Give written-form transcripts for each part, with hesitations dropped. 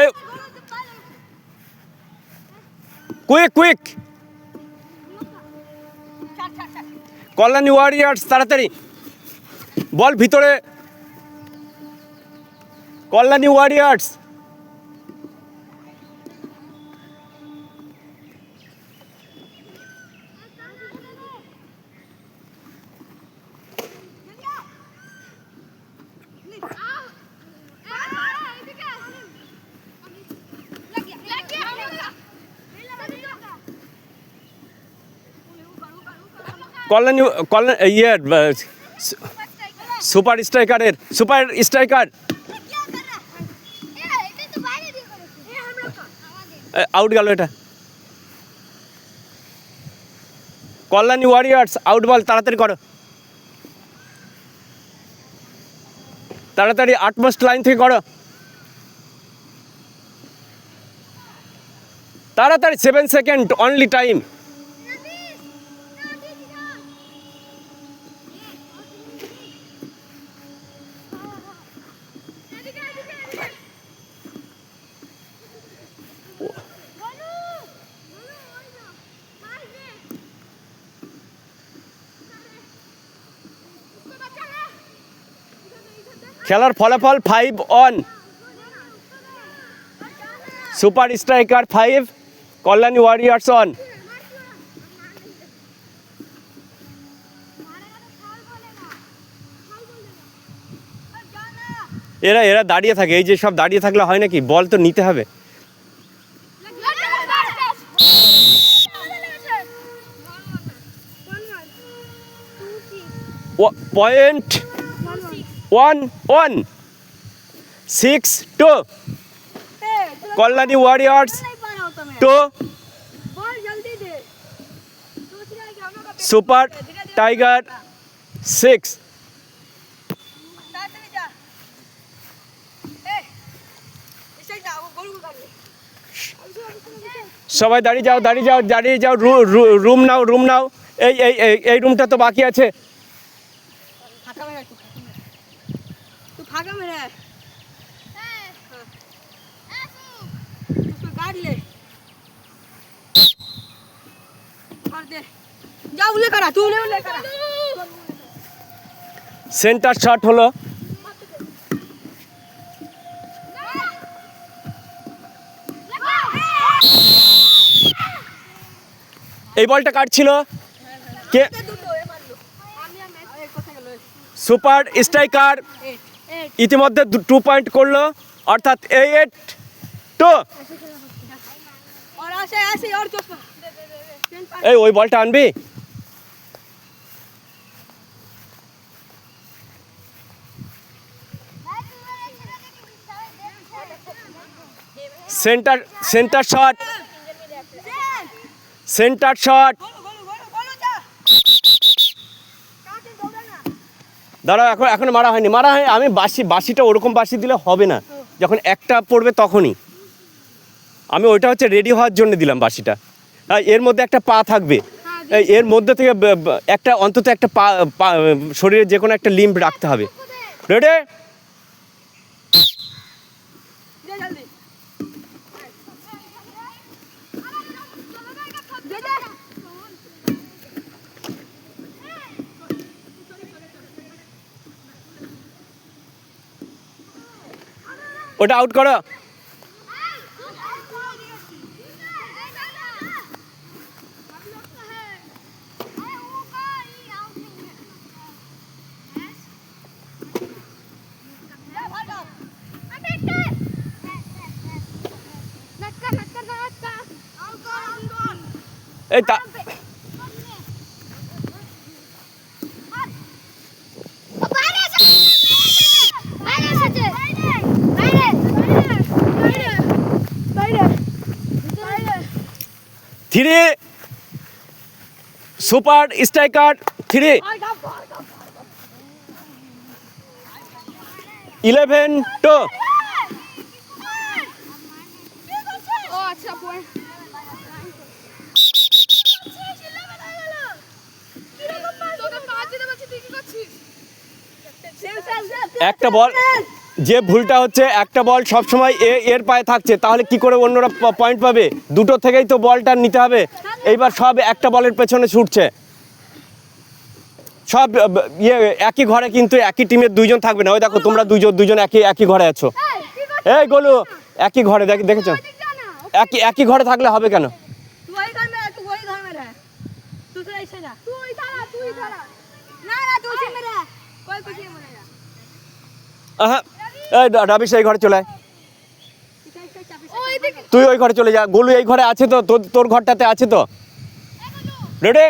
এই quick Kalyani warriors তাড়াতাড়ি বল ভিতরে Kalyani warriors Kalyani super striker out গেল এটা কল্যাণী ওয়ারিয়ার্স আউট বল তাড়াতাড়ি করো তাড়াতাড়ি আটমোস্ট লাইন থেকে করো তাড়াতাড়ি 7 সেকেন্ড অনলি টাইম খেলার ফলাফল 5-1 সুপার স্ট্রাইকার 5 কল্যাণী ওয়ারিয়ার্স 1 এরা দাঁড়িয়ে থাকে এই যে সব দাঁড়িয়ে থাকলে হয় নাকি বল তো নিতে হবে point 1-1 6-2 Kalyani Warriors 2 super tiger 6 সবাই দাঁড়িয়ে যাও রুম নাও এই রুমটা তো বাকি আছে সেন্টার শট হলো এই বলটা কাটছিল কে সুপার স্ট্রাইকার ইতিমধ্যে 2 পয়েন্ট করলো অর্থাৎ 8-2 এই ওই বলটা আনবি সেন্টার শট দাঁড়াও এখন মারা হয়নি আমি বাঁশিটা ওরকম বাঁশি দিলে হবে না যখন একটা পড়বে তখনই আমি ওইটা হচ্ছে রেডি হওয়ার জন্য দিলাম বাঁশিটা এর মধ্যে একটা পা থাকবে এর মধ্যে থেকে একটা অন্তত একটা পা শরীরে যে কোনো একটা লিম্ব রাখতে হবে রেডি ওটা আউট করো এই তা থ্রি সুপার স্ট্রাইকার 3 11-2 একটা বল যে ভুলটা হচ্ছে একটা বল সবসময় এর পায়ে থাকছে, তাহলে কি করে অন্যরা পয়েন্ট পাবে? দুটো থেকেই তো বলটা নিতে হবে। এইবার সব একটা বলের পেছনে ছুটছে, সব একই ঘরে, কিন্তু একই টিমের দুইজন থাকবে না। ওই দেখো তোমরা দুজন একই ঘরে আছো। এই গোলু, একই ঘরে দেখেছো? একই ঘরে থাকলে হবে কেন? এই রাবিশ, এই ঘরে চলে আয়। তুই ওই ঘরে চলে যা। গোলু এই ঘরে আছে তো, তোর ঘরটাতে আছে তো। রেডি?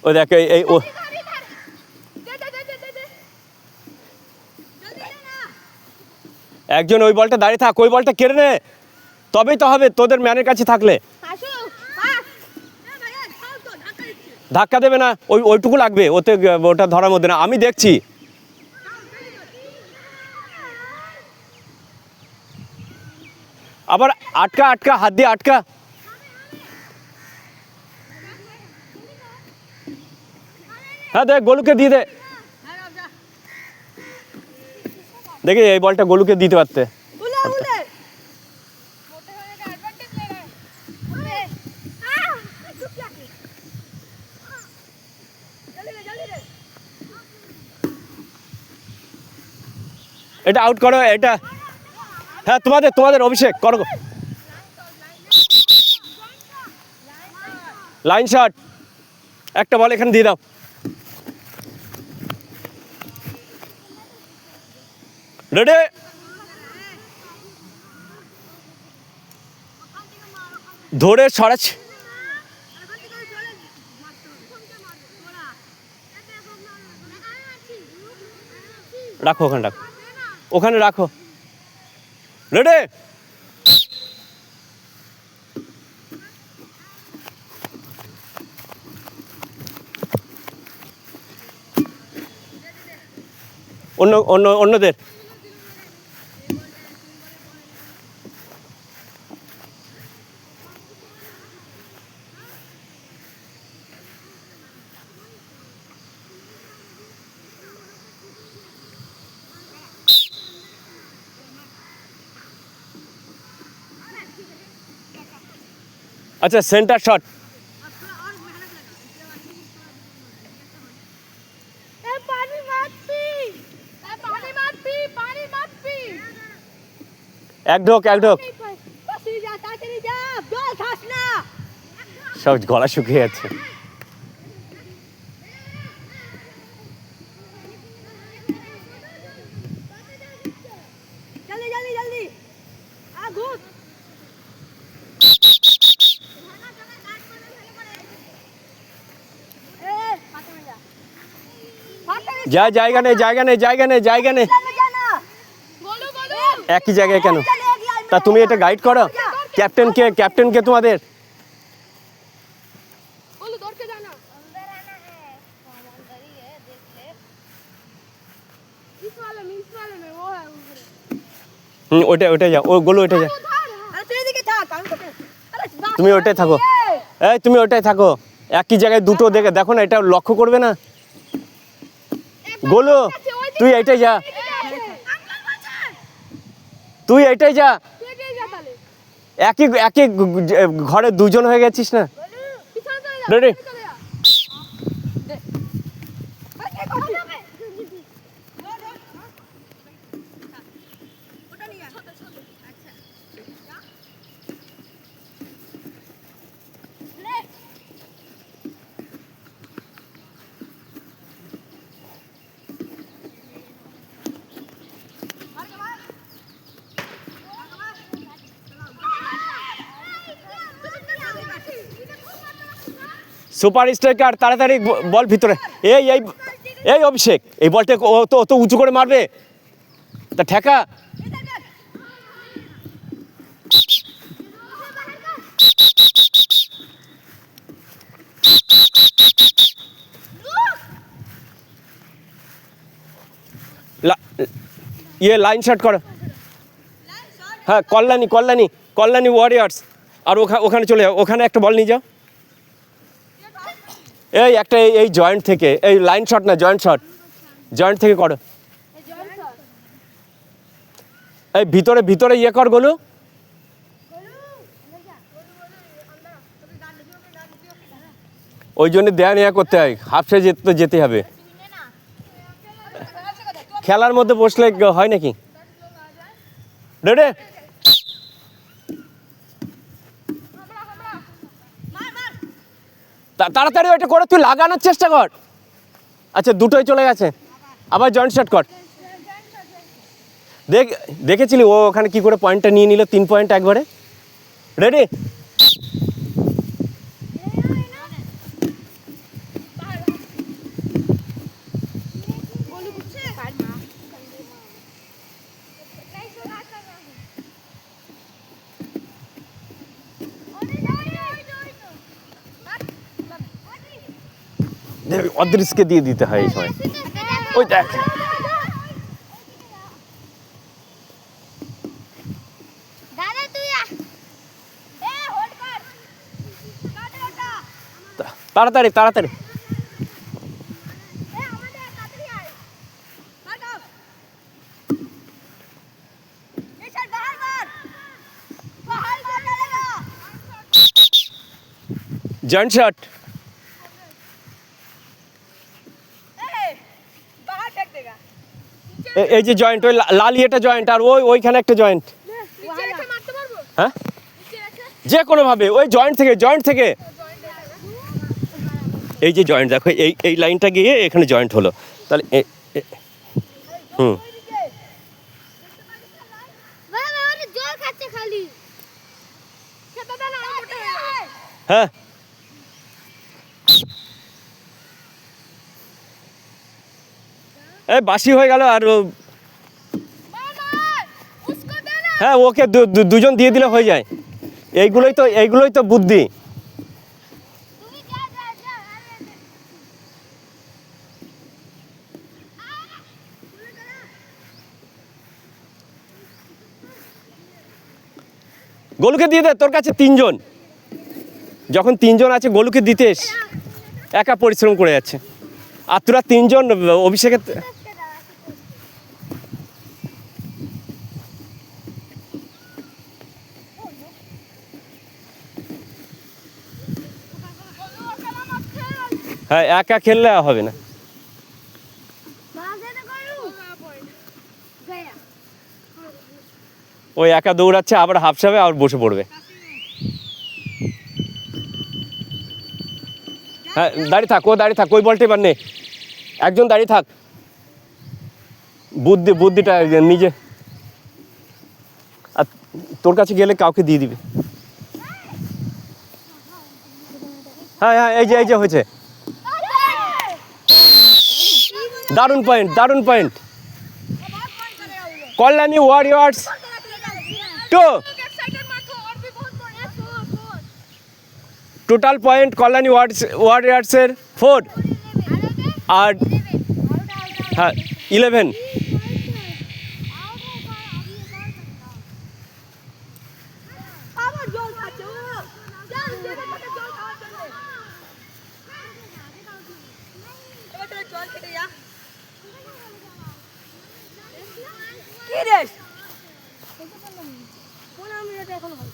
ও দেখ, এই ও একজন ওই বলটা দাঁড়িয়ে থাক, ওই বলটা কেড়ে নে, তবেই তো হবে তোদের ম্যানের কাছে থাকলে। ধাক্কা দেবে না, ওইটুকু লাগবে, ওটা ধরার মধ্যে না। আমি দেখছি। আবার আটকা হাত দিয়ে আটকা। হ্যাঁ দেখ, গোলুকে দিয়ে দে। দেখি এই বলটা গোলুকে দিতে পারতে। এটা আউট করো এটা। হ্যাঁ তোমাদের অভিষেক করো। লাইন শট, একটা বল এখানে দিয়ে দাও। রেডি? ধরে সরাচ্ছি। রাখো ওখানে, রাখো ওখানে, রাখো। রেডি? অন্যদের আচ্ছা, সেন্টার শট। এক ঢোক সব গলা শুকিয়ে যাচ্ছে। জায়গা নেই। একই জায়গায় কেন? তা তুমি এটা গাইড করো ক্যাপ্টেনকে তোমাদের। ওইটাই যাও, ও গোলু ওইটাই যাও। তুমি ওইটাই থাকো। তুমি ওইটাই থাকো। একই জায়গায় দুটো দেখো না, এটা লক্ষ্য করবে না। গোলু তুই এইটাই যা, একই ঘরে দুজন হয়ে গেছিস না। রেডি? সুপার স্ট্রাইকার, তাড়াতাড়ি বল ভিতরে। এই অভিষেক, এই বলটা তো উঁচু করে মারবে, তা ঠেকা। ইয়ে লাইন শট করো। হ্যাঁ, কল্যাণী ওয়ারিয়ার্স। আর ওখানে চলে যাও, ওখানে একটা বল নিয়ে যাও। এই একটা এই জয়েন্ট থেকে, এই লাইন শট না, জয়েন্ট থেকে করো। এই ভিতরে ইয়ে কর গোলু। ওই জন্য দেয়া নেয়া করতে হয়, হাফসে যেতে হবে। খেলার মধ্যে বসলে হয় নাকি? রেডি? তাড়াতাড়ি ওইটা করে তুই লাগানোর চেষ্টা কর। আচ্ছা, দুটোই চলে গেছে, আবার জয়েন্ট শট কর। দেখেছিলি ও ওখানে কি করে পয়েন্টটা নিয়ে নিল, 3 পয়েন্ট একবারে। রেডি? অদৃশকে দিয়ে দিতে হয় এই সময়। ওই দেখ, তাড়াতাড়ি। Joint shot. এই যে জয়েন্ট, ওই লাল ইয়েটা জয়েন্ট, আর ওইখানে একটা জয়েন্ট। হ্যাঁ, যে কোনো ভাবে ওই জয়েন্ট থেকে এই যে জয়েন্ট দেখো, এই লাইনটা গিয়ে এখানে জয়েন্ট হলো, তাহলে হুম। হ্যাঁ, এই বাসি হয়ে গেল। আর হ্যাঁ, ওকে দুজন দিয়ে দিলে হয়ে যায়। এইগুলোই তো বুদ্ধি। গোলুকে দিয়ে দে, তোর কাছে 3 জন, যখন 3 জন আছে গোলুকে দিতে, একা পরিশ্রম করে যাচ্ছে। আর তোরা 3 জন অভিষেকের। হ্যাঁ, একা খেললে হবে না। ওই একা দৌড়াচ্ছে, আবার হাফসাবে, আবার বসে পড়বে। হ্যাঁ, দাঁড়িয়ে থাক, ওই বলটা এবার নে, একজন দাঁড়িয়ে থাক। বুদ্ধিটা নিজে, আর তোর কাছে গেলে কাউকে দিয়ে দিবি। হ্যাঁ, এই যে হয়েছে। দারুণ point. Kalyani Warriors 2। Total point Kalyani ওয়ারিয়ার্সের 4 আর হ্যাঁ 11। কি রে? 15 মিনিট এখনো হয়।